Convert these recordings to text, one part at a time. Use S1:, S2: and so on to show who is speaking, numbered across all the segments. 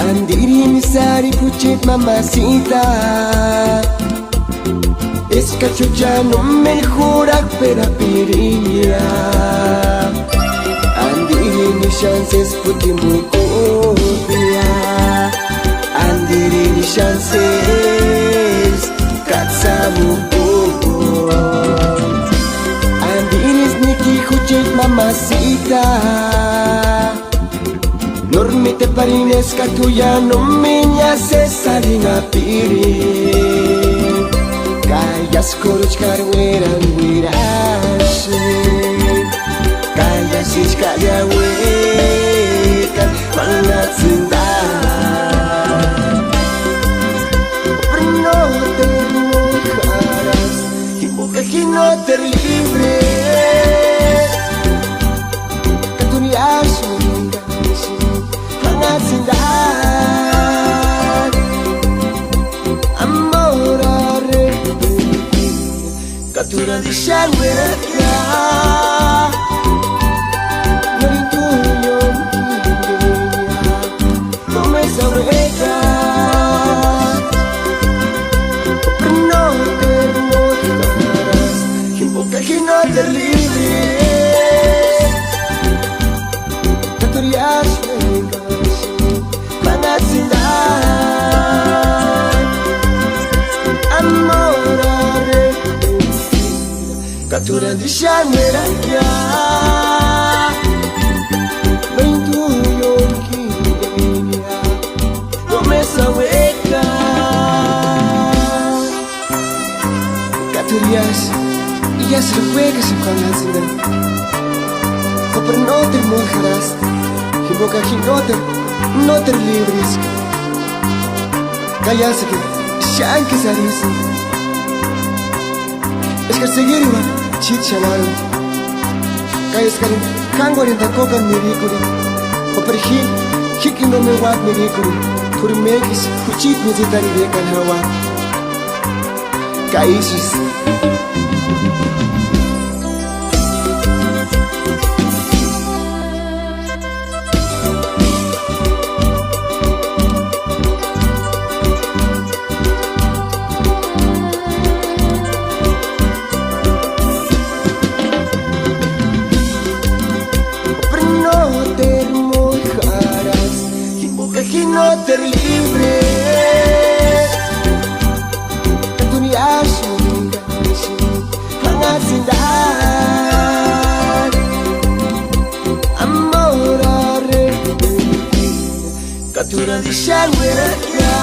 S1: Andiri misari pucit mamacita, es cacho ya no me jura pera piria. Andiri ni chances puti mukopia, andiri ni chances katsamu popo. Andiri sniki pucit mamacita, dormite parines que tú ya no me haces salir a piri. Callas coruch cargueran mirashe, callas ich calla hueca, manatzinda. Pero no te mojarás, y boca que no te libre, que tú ni has amore cattura di sangue non intuyo come sabreta no te mojarás en boca que no te libres caturias cattura di sciamera ya Bentuyo kidenia come saweka caturias y ya se juega sin conocida o pero no te mojarás que boca que no te libres callas que shanki saris es que seguir igual chit chanaron callas que kango rinda kokan mirikuri o perhin hiki no me wak mirikuri tur mekis kuchit muzitari dekan hawa kaisis no te libres que tú ni has van a dar amor arrepentido captura di sangue ya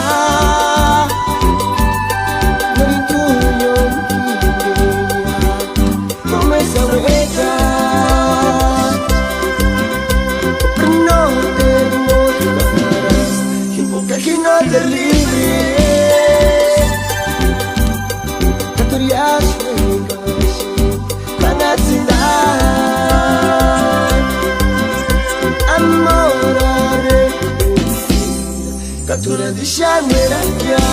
S1: no intuyo come sabreta que no te libres caturias juegas van a dar amor arrepentido captura de sangre ya